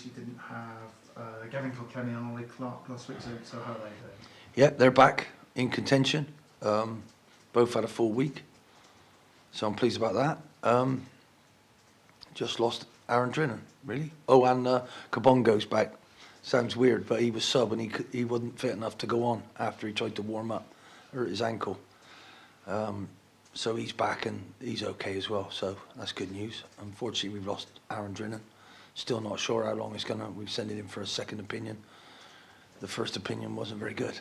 you didn't have Gavin Kilkenny and Ollie Clark last week, so how are they doing? Yeah, they're back in contention. Both had a full week, so I'm pleased about that. Just lost Aaron Drinnan, really. Oh, and Kabongo's back. Sounds weird, but he was sub and he wasn't fit enough to go on after he tried to warm up, hurt his ankle. So he's back and he's okay as well, so that's good news. Unfortunately, we've lost Aaron Drinnan. Still not sure how long it's gonna. We've sent it in for a second opinion. The first opinion wasn't very good.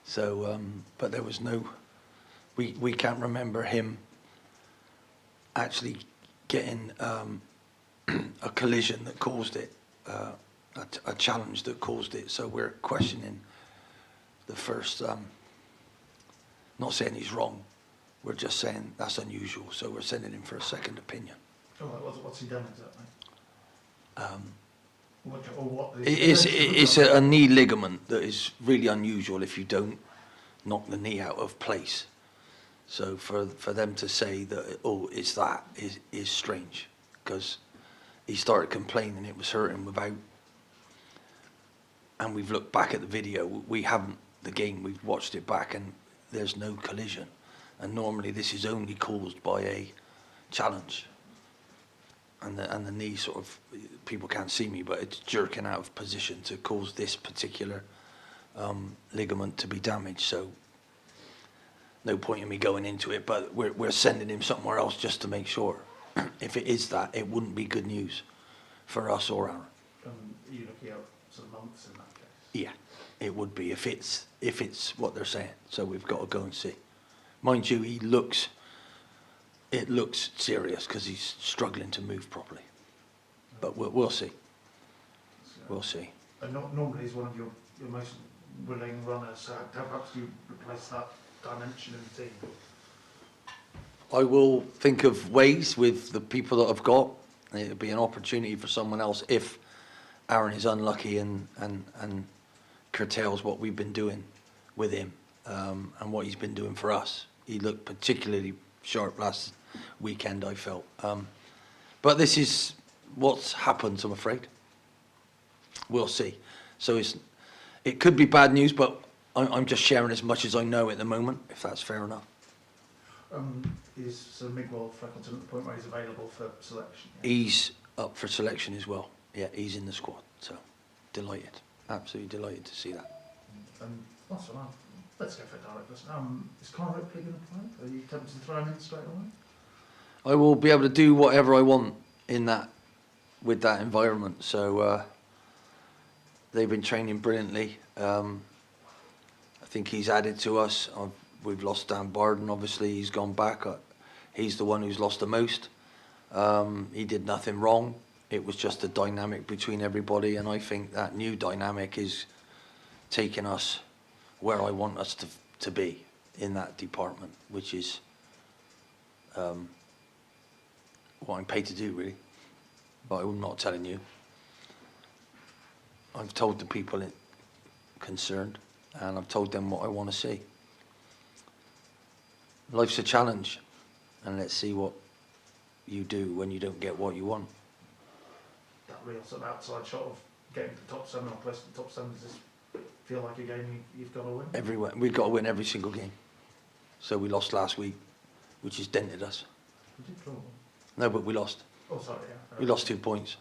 So, but there was no. We can't remember him actually getting a collision that caused it, a challenge that caused it. So we're questioning the first. Not saying he's wrong. We're just saying that's unusual. So we're sending him for a second opinion. Oh, what's he done exactly? It's a knee ligament that is really unusual if you don't knock the knee out of place. So for them to say that, oh, it's that is strange, because he started complaining it was hurting without, and we've looked back at the video, we haven't, the game, we've watched it back and there's no collision. And normally this is only caused by a challenge. And the knee sort of, people can't see me, but it's jerking out of position to cause this particular ligament to be damaged. So no point in me going into it, but we're sending him somewhere else just to make sure. If it is that, it wouldn't be good news for us or Aaron. Are you looking at some months in that case? Yeah, it would be if it's what they're saying. So we've got to go and see. Mind you, it looks serious because he's struggling to move properly. But we'll see. We'll see. And normally he's one of your most willing runners, so how perhaps you replace that dimension in the team? I will think of ways with the people that I've got. It'll be an opportunity for someone else if Aaron is unlucky and curtails what we've been doing with him and what he's been doing for us. He looked particularly sharp last weekend, I felt. But this is what's happened, I'm afraid. We'll see. So it could be bad news, but I'm just sharing as much as I know at the moment, if that's fair enough. Is Sir Miguel Freckleton at the point where he's available for selection? Yeah? He's up for selection as well. Yeah, he's in the squad. So delighted, absolutely delighted to see that. That's all right. Let's go for it directly. Is Conor Ripley going to play? Are you tempted to throw him in straight away? I will be able to do whatever I want in that, with that environment. So they've been training brilliantly. I think he's added to us. We've lost Dan Barden, obviously. He's gone back. He's the one who's lost the most. He did nothing wrong. It was just a dynamic between everybody, and I think that new dynamic is taking us where I want us to be in that department, which is what I'm paid to do, really. But I'm not telling you. I've told the people concerned, and I've told them what I want to see. Life's a challenge, and let's see what you do when you don't get what you want. That real sort of outside shot of getting to the top 7 or close to the top 7, does this feel like a game you've got to win? Everywhere. We've got to win every single game. So we lost last week, which has dented us. We did draw. No, but we lost. Oh, sorry, yeah. We lost 2 points.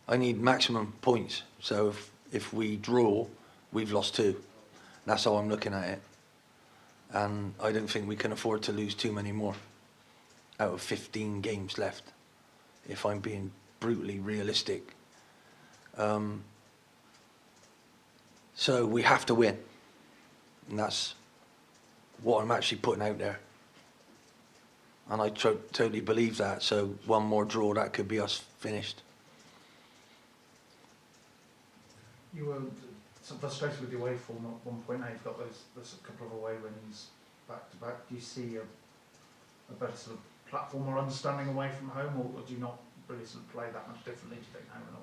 I need maximum points. So if we draw, we've lost 2. That's how I'm looking at it. And I don't think we can afford to lose too many more out of 15 games left, if I'm being brutally realistic. So we have to win. And that's what I'm actually putting out there. And I totally believe that. So one more draw, that could be us finished. You were some frustrated with your away form at one point. Now you've got those couple of away wins back to back. Do you see a better sort of platform or understanding away from home, or do you not really sort of play that much differently, do you think, home and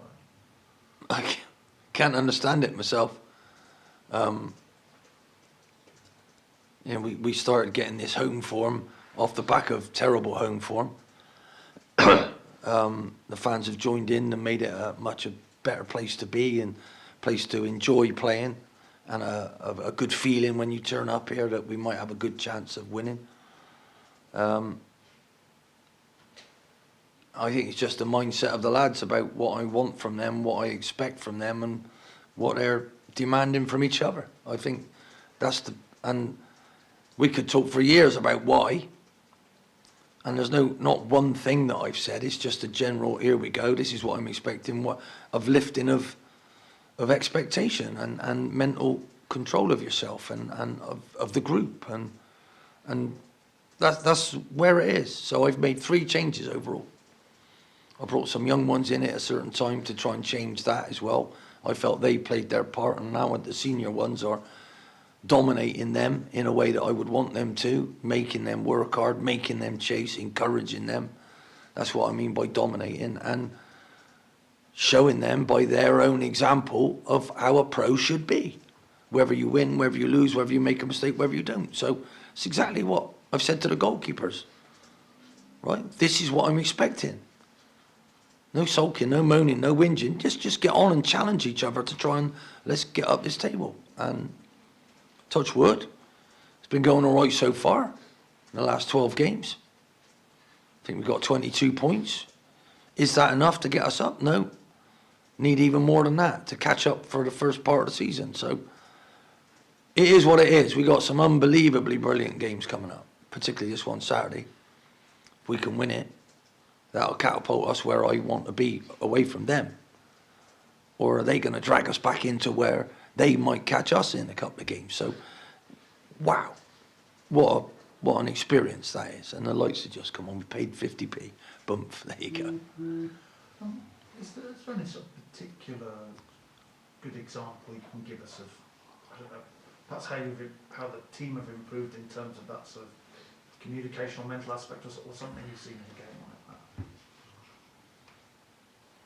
away? I can't understand it myself. You know, we started getting this home form off the back of terrible home form. The fans have joined in and made it a much better place to be and place to enjoy playing, and a good feeling when you turn up here that we might have a good chance of winning. I think it's just the mindset of the lads about what I want from them, what I expect from them, and what they're demanding from each other. I think that's and we could talk for years about why, and there's not one thing that I've said. It's just a general, here we go, this is what I'm expecting, of lifting of expectation and mental control of yourself and of the group, and that's where it is. So I've made 3 changes overall. I brought some young ones in at a certain time to try and change that as well. I felt they played their part, and now the senior ones are dominating them in a way that I would want them to, making them work hard, making them chase, encouraging them. That's what I mean by dominating, and showing them by their own example of how a pro should be. Whether you win, whether you lose, whether you make a mistake, whether you don't. So it's exactly what I've said to the goalkeepers. Right? This is what I'm expecting. No sulking, no moaning, no whinging. Just get on and challenge each other to try and let's get up this table. And touch wood, it's been going all right so far in the last 12 games. I think we've got 22 points. Is that enough to get us up? No. Need even more than that to catch up for the first part of the season. So it is what it is. We got some unbelievably brilliant games coming up, particularly this one Saturday. If we can win it, that'll catapult us where I want to be, away from them. Or are they going to drag us back into where they might catch us in a couple of games? So, wow, what an experience that is. And the lights have just come on. We paid 50p. Boom, there you go. Is there any sort of particular good example you can give us of, I don't know, perhaps how the team have improved in terms of that sort of communicational mental aspect, or something you've seen in a game like that?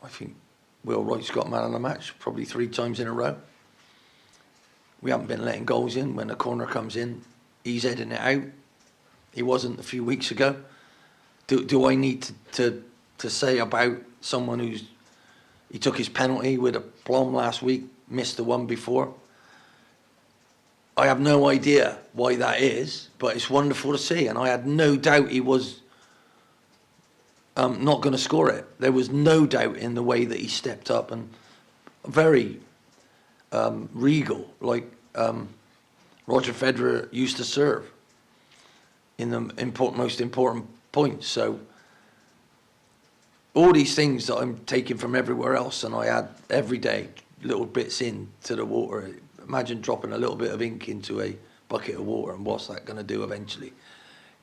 I think Will Wright's got man of the match probably 3 times in a row. We haven't been letting goals in. When the corner comes in, he's heading it out. He wasn't a few weeks ago. Do I need to say about someone he took his penalty with a plum last week, missed the one before? I have no idea why that is, but it's wonderful to see, and I had no doubt he was not going to score it. There was no doubt in the way that he stepped up, and very regal, like Roger Federer used to serve in the most important points. So all these things that I'm taking from everywhere else, and I add every day little bits into the water. Imagine dropping a little bit of ink into a bucket of water, and what's that going to do eventually?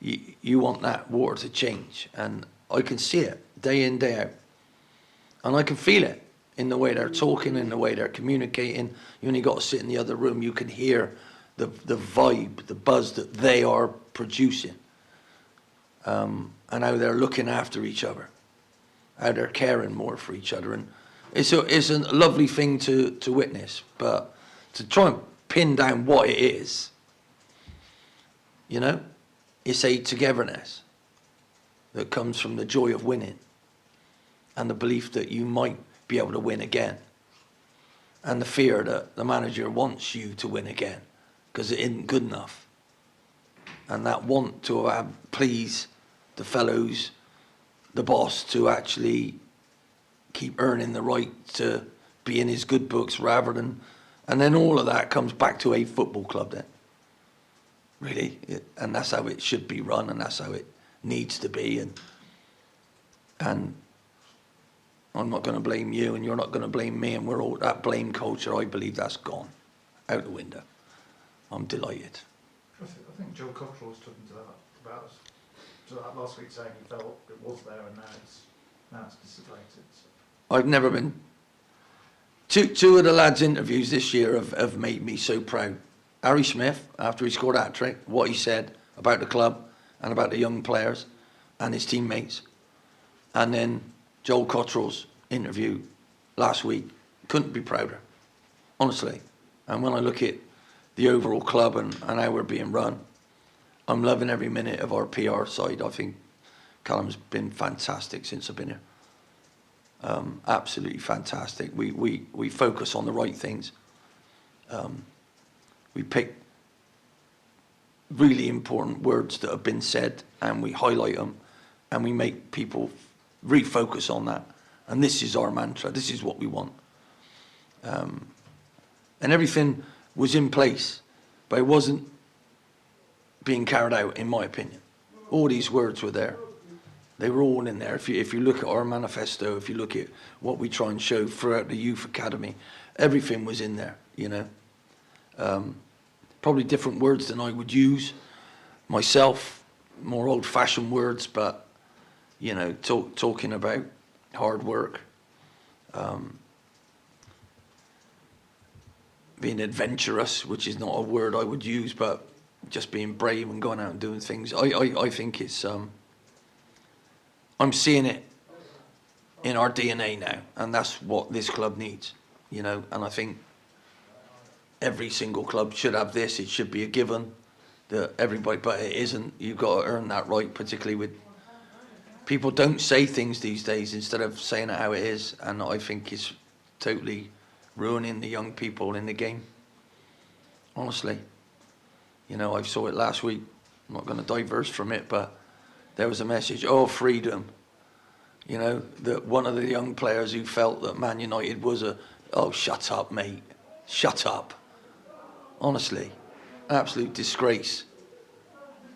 You want that water to change, and I can see it day in, day out, and I can feel it in the way they're talking, in the way they're communicating. You only got to sit in the other room, you can hear the vibe, the buzz that they are producing, and how they're looking after each other, how they're caring more for each other. And it's a lovely thing to witness, but to try and pin down what it is, you know, it's a togetherness that comes from the joy of winning and the belief that you might be able to win again, and the fear that the manager wants you to win again because it isn't good enough, and that want to please the fellows, the boss, to actually keep earning the right to be in his good books rather than, and then all of that comes back to a football club then, really, and that's how it should be run, and that's how it needs to be, and I'm not going to blame you, and you're not going to blame me, and we're all, that blame culture, I believe that's gone out the window. I'm delighted. I think Joe Cottrell was talking to that last week, saying he felt it was there, and now it's dissipated. So. I've never been. Two of the lads' interviews this year have made me so proud. Harry Smith, after he scored a hat-trick, what he said about the club and about the young players and his teammates. And then Joel Cottrell's interview last week, couldn't be prouder, honestly. And when I look at the overall club and how we're being run, I'm loving every minute of our PR side. I think Callum's been fantastic since I've been here. Absolutely fantastic. We focus on the right things. We pick really important words that have been said and we highlight them and we make people refocus on that. And this is our mantra. This is what we want. And everything was in place, but it wasn't being carried out, in my opinion. All these words were there. They were all in there. If you look at our manifesto, if you look at what we try and show throughout the youth academy, everything was in there, you know. Probably different words than I would use myself, more old-fashioned words, but, you know, talking about hard work, being adventurous, which is not a word I would use, but just being brave and going out and doing things. I think it's, I'm seeing it in our DNA now, and that's what this club needs, you know, and I think every single club should have this. It should be a given that everybody, but it isn't. You've got to earn that right, particularly with people don't say things these days instead of saying it how it is, and I think it's totally ruining the young people in the game, honestly. You know, I saw it last week. I'm not going to diverse from it, but there was a message, oh, freedom. You know, that one of the young players who felt that Man United was oh, shut up, mate. Shut up. Honestly, absolute disgrace.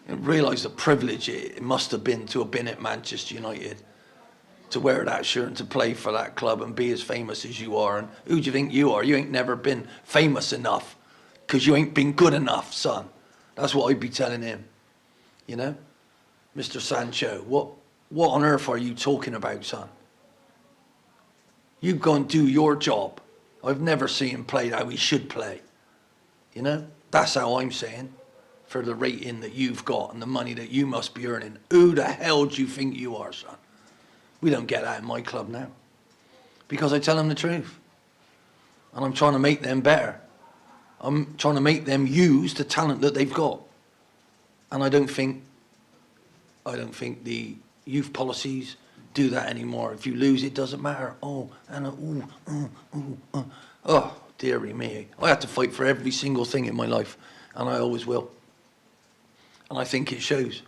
And realise the privilege it must have been to have been at Manchester United, to wear that shirt and to play for that club and be as famous as you are. And who do you think you are? You ain't never been famous enough because you ain't been good enough, son. That's what I'd be telling him. You know? Mr. Sancho, what on earth are you talking about, son? You go and do your job. I've never seen him play how he should play. You know? That's how I'm saying. For the rating that you've got and the money that you must be earning. Who the hell do you think you are, son? We don't get that in my club now. Because I tell them the truth. And I'm trying to make them better. I'm trying to make them use the talent that they've got. And I don't think the youth policies do that anymore. If you lose, it doesn't matter. Oh, and oh, dearie me. I had to fight for every single thing in my life, and I always will. And I think it shows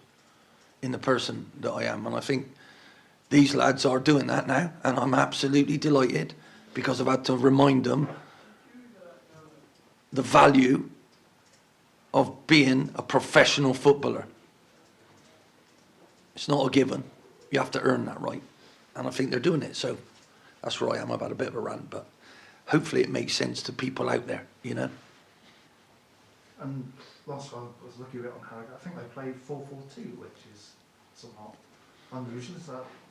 in the person that I am. And I think these lads are doing that now, and I'm absolutely delighted because I've had to remind them the value of being a professional footballer. It's not a given. You have to earn that right. And I think they're doing it. So that's where I am. I've had a bit of a rant, but hopefully it makes sense to people out there, you know. And last time I was looking at it on Harrogate, I think they played 4-4-2, which is somewhat unusual. Is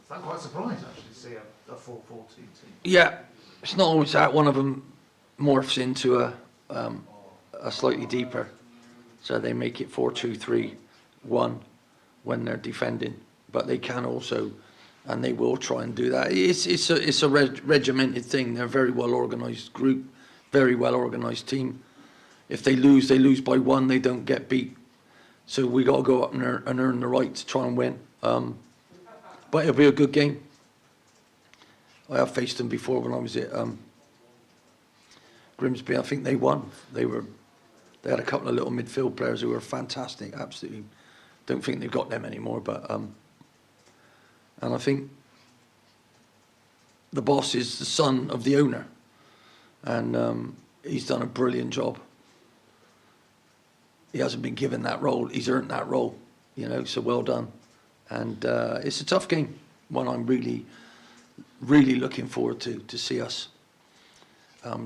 that quite surprising, actually, to see a 4-4-2 team? Yeah, it's not always that. One of them morphs into a slightly deeper. So they make it 4-2-3-1 when they're defending. But they can also, and they will try and do that. It's a regimented thing. They're a very well organised group, very well organised team. If they lose by one, they don't get beat. So we got to go up and earn the right to try and win. But it'll be a good game. I have faced them before when I was at Grimsby. I think they won. They had a couple of little midfield players who were fantastic. Absolutely, don't think they've got them anymore. But and I think the boss is the son of the owner, and he's done a brilliant job. He hasn't been given that role. He's earned that role, you know. So well done. And it's a tough game. One I'm really, really looking forward to see us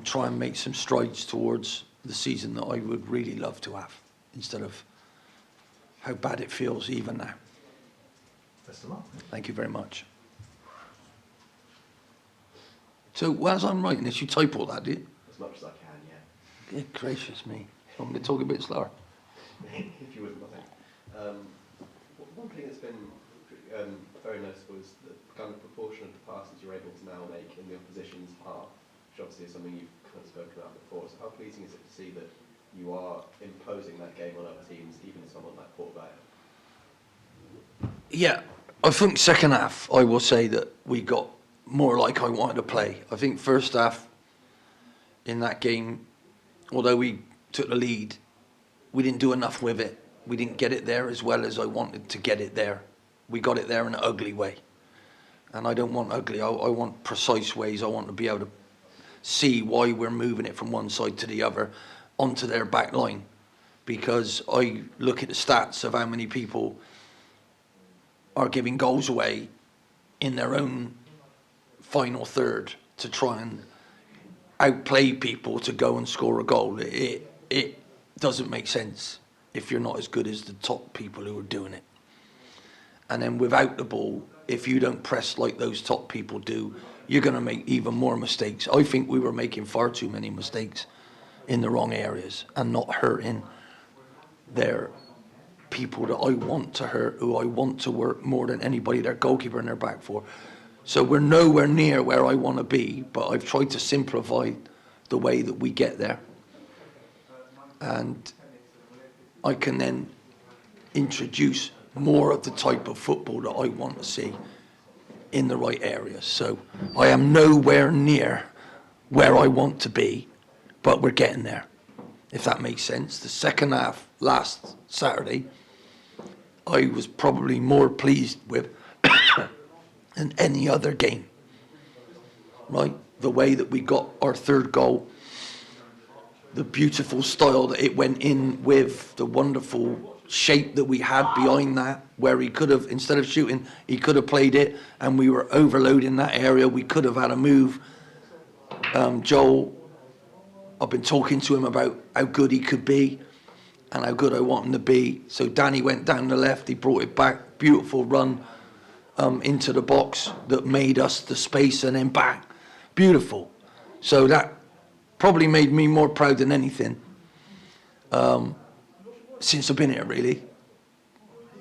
try and make some strides towards the season that I would really love to have, instead of how bad it feels even now. Best of luck. Thank you very much. So as I'm writing this, you type all that, do you? As much as I can, yeah. Good gracious me. I'm going to talk a bit slower. If you wouldn't mind. One thing that's been very noticeable is the kind of proportion of the passes you're able to now make in the opposition's half, which obviously is something you've kind of spoken about before. So how pleasing is it to see that you are imposing that game on other teams, even someone like Port Vale? Yeah, I think second half, I will say that we got more like I wanted to play. I think first half in that game, although we took the lead, we didn't do enough with it. We didn't get it there as well as I wanted to get it there. We got it there in an ugly way. And I don't want ugly, I want precise ways. I want to be able to see why we're moving it from one side to the other onto their back line. Because I look at the stats of how many people are giving goals away in their own final third to try and outplay people to go and score a goal. It doesn't make sense if you're not as good as the top people who are doing it. And then without the ball, if you don't press like those top people do, you're going to make even more mistakes. I think we were making far too many mistakes in the wrong areas and not hurting their people that I want to hurt, who I want to work more than anybody, their goalkeeper and their back four. So we're nowhere near where I want to be, but I've tried to simplify the way that we get there. And I can then introduce more of the type of football that I want to see in the right areas. So I am nowhere near where I want to be, but we're getting there, if that makes sense. The second half last Saturday, I was probably more pleased with than any other game, right? The way that we got our third goal, the beautiful style that it went in with, the wonderful shape that we had behind that, where he could have, instead of shooting, he could have played it, and we were overloading that area. We could have had a move. Joel, I've been talking to him about how good he could be and how good I want him to be. So Danny went down the left, he brought it back, beautiful run into the box that made us the space, and then back. Beautiful. So that probably made me more proud than anything since I've been here, really.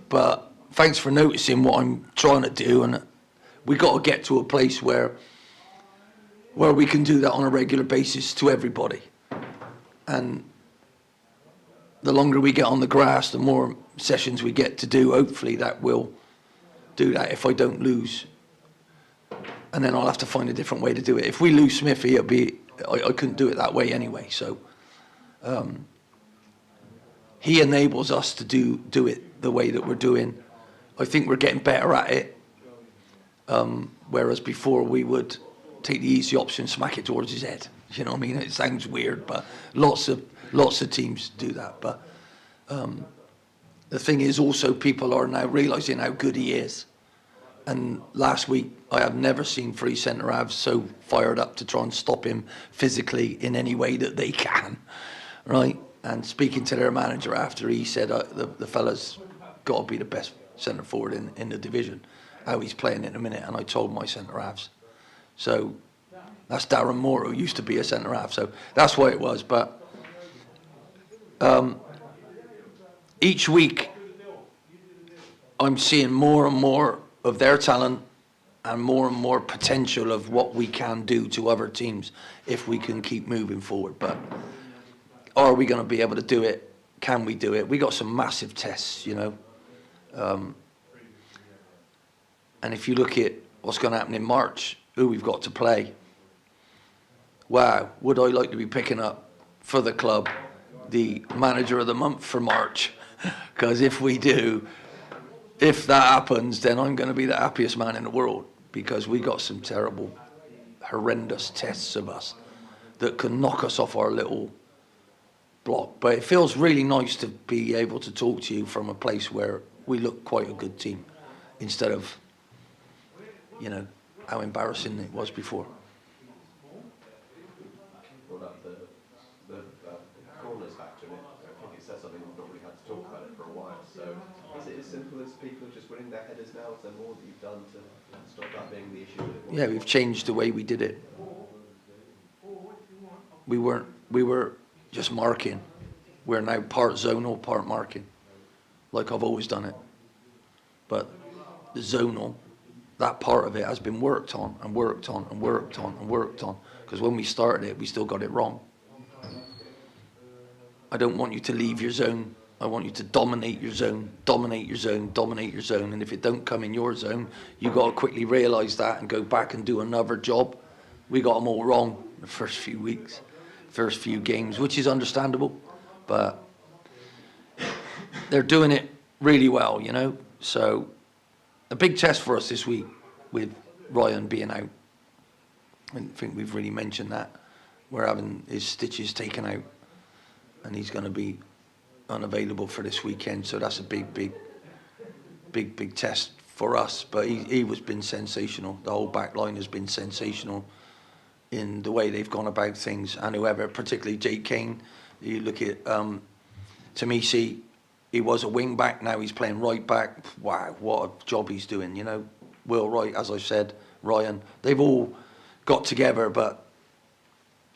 But thanks for noticing what I'm trying to do, and we got to get to a place where we can do that on a regular basis to everybody. And the longer we get on the grass, the more sessions we get to do. Hopefully that will do that if I don't lose. And then I'll have to find a different way to do it. If we lose Smithy, I couldn't do it that way anyway. So he enables us to do it the way that we're doing. I think we're getting better at it. Whereas before we would take the easy option, smack it towards his head. You know what I mean? It sounds weird, but lots of teams do that. But the thing is also, people are now realising how good he is. And last week, I have never seen three centre-halves so fired up to try and stop him physically in any way that they can, right? And speaking to their manager after, he said the fella's got to be the best centre-forward in the division, how he's playing in a minute. And I told my centre-halves. So that's Darren Moore, who used to be a centre-half. So that's why it was. But each week, I'm seeing more and more of their talent and more potential of what we can do to other teams if we can keep moving forward. But are we going to be able to do it? Can we do it? We got some massive tests, you know. And if you look at what's going to happen in March, who we've got to play, wow, would I like to be picking up for the club the manager of the month for March? Because if we do, if that happens, then I'm going to be the happiest man in the world, because we got some terrible, horrendous tests of us that can knock us off our little block. But it feels really nice to be able to talk to you from a place where we look quite a good team, instead of, you know, how embarrassing it was before. Brought up the corners factor in it. I think it says something we've not really had to talk about it for a while. So is it as simple as people just winning their headers now? Is there more that you've done to stop that being the issue that it was? Yeah, we've changed the way we did it. We were just marking. We're now part zonal, part marking, like I've always done it. But the zonal, that part of it has been worked on and worked on and worked on and worked on. Because when we started it, we still got it wrong. I don't want you to leave your zone I want you to dominate your zone, dominate your zone, dominate your zone. And if it don't come in your zone, you got to quickly realise that and go back and do another job. We got them all wrong the first few weeks, first few games, which is understandable. But they're doing it really well, you know. So a big test for us this week with Ryan being out. I don't think we've really mentioned that. We're having his stitches taken out and he's going to be unavailable for this weekend. So that's a big test for us. But he was been sensational. The whole back line has been sensational in the way they've gone about things. And whoever, particularly Jake Kane, you look at Tamisi, he was a wing back, now he's playing right back. Wow, what a job he's doing, you know. Will Wright, as I said, Ryan, they've all got together, but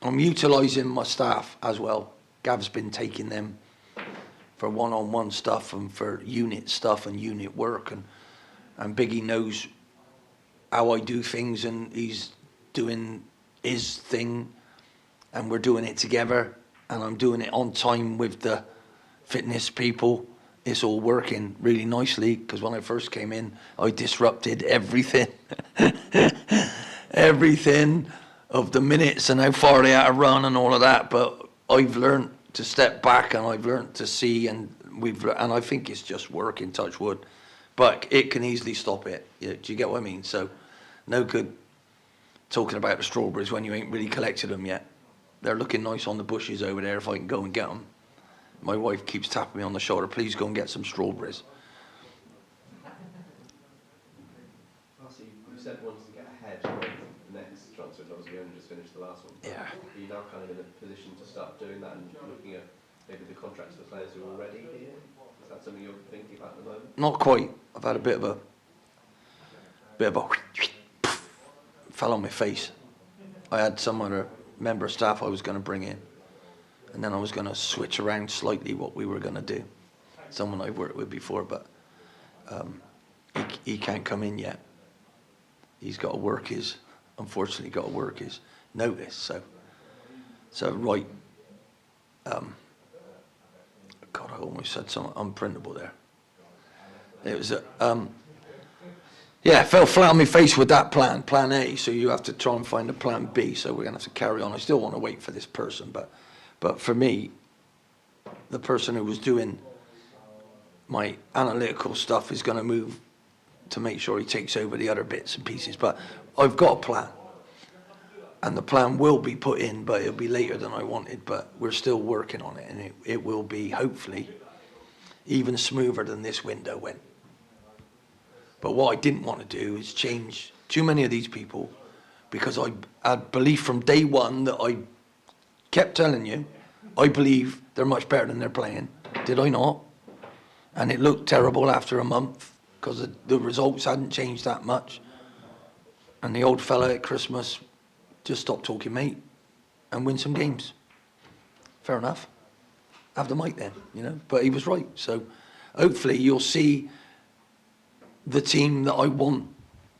I'm utilising my staff as well. Gav's been taking them for one-on-one stuff and for unit stuff and unit work, and Biggie knows how I do things, and he's doing his thing, and we're doing it together, and I'm doing it on time with the fitness people. It's all working really nicely, because when I first came in, I disrupted everything. Everything of the minutes and how far they had to run and all of that. But I've learned to step back, and I've learned to see, and I think it's just working, touch wood. But it can easily stop it. Yeah, do you get what I mean? So no good talking about the strawberries when you ain't really collected them yet. They're looking nice on the bushes over there if I can go and get them. My wife keeps tapping me on the shoulder, please go and get some strawberries. So you said wanting to get ahead of the next transfer, obviously we only just finished the last one. Yeah. Are you now kind of in a position to start doing that and looking at maybe the contracts for players who are already here? Is that something you're thinking about at the moment? Not quite. I've had a bit of a fell on my face. I had some other member of staff I was going to bring in, and then I was going to switch around slightly what we were going to do. Someone I've worked with before, but he can't come in yet. He's got to work his, unfortunately, got to work his notice. So right. God, I almost said something unprintable there. It was yeah, fell flat on my face with that plan A. So you have to try and find a plan B. So we're gonna have to carry on. I still want to wait for this person, but for me, the person who was doing my analytical stuff is going to move to make sure he takes over the other bits and pieces. But I've got a plan, and the plan will be put in, but it'll be later than I wanted. But we're still working on it, and it will be hopefully even smoother than this window went. But what I didn't want to do is change too many of these people, because I had belief from day one that I kept telling you, I believe they're much better than they're playing. Did I not? And it looked terrible after a month, because the results hadn't changed that much. And the old fella at Christmas just stop talking, mate, and win some games. Fair enough. Have the mic then, you know. But he was right. So hopefully you'll see the team that I want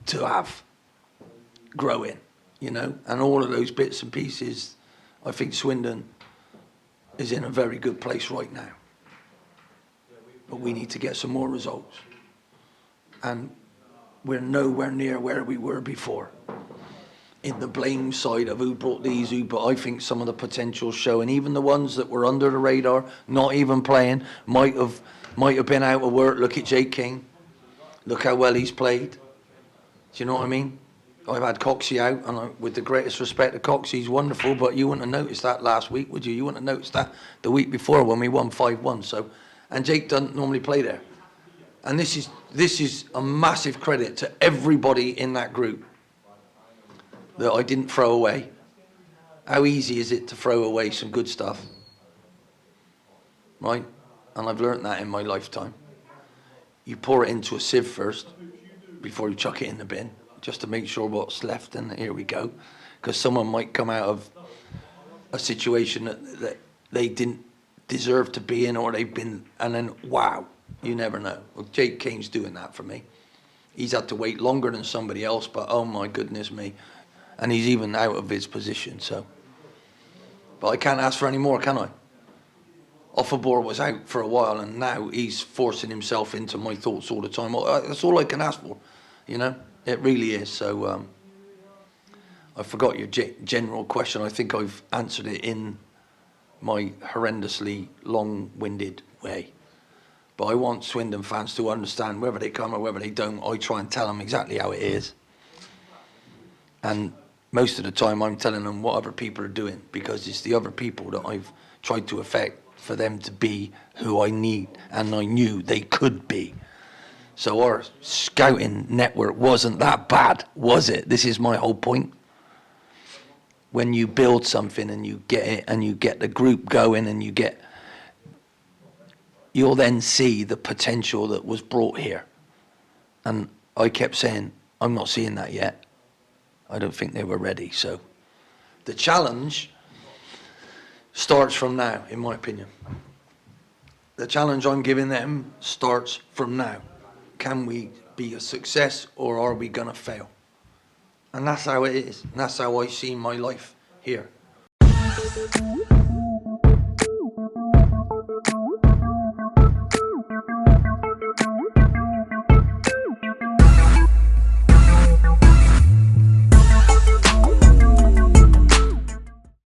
to have growing, you know. And all of those bits and pieces, I think Swindon is in a very good place right now. But we need to get some more results. And we're nowhere near where we were before. In the blame side of who brought these, but I think some of the potential showing, even the ones that were under the radar, not even playing, might have been out of work. Look at Jake King. Look how well he's played. Do you know what I mean? I've had Coxie out, and with the greatest respect to Coxie, he's wonderful, but you wouldn't have noticed that last week, would you? You wouldn't have noticed that the week before when we won 5-1. So, and Jake doesn't normally play there. And this is a massive credit to everybody in that group that I didn't throw away. How easy is it to throw away some good stuff? Right? And I've learnt that in my lifetime. You pour it into a sieve first before you chuck it in the bin, just to make sure what's left, and here we go. Because someone might come out of a situation that they didn't deserve to be in, or they've been, and then, wow, you never know. Well, Jake Kane's doing that for me. He's had to wait longer than somebody else, but oh my goodness me. And he's even out of his position, so. But I can't ask for any more, can I? Offabor was out for a while, and now he's forcing himself into my thoughts all the time. That's all I can ask for, you know. It really is. So I forgot your general question. I think I've answered it in my horrendously long-winded way. But I want Swindon fans to understand, whether they come or whether they don't, I try and tell them exactly how it is. And most of the time I'm telling them what other people are doing, because it's the other people that I've tried to affect for them to be who I need and I knew they could be. So our scouting network wasn't that bad, was it? This is my whole point. When you build something and you get it and you get the group going and you'll then see the potential that was brought here. And I kept saying, I'm not seeing that yet. I don't think they were ready. So the challenge starts from now, in my opinion. The challenge I'm giving them starts from now. Can we be a success or are we going to fail? And that's how it is. And that's how I see my life here.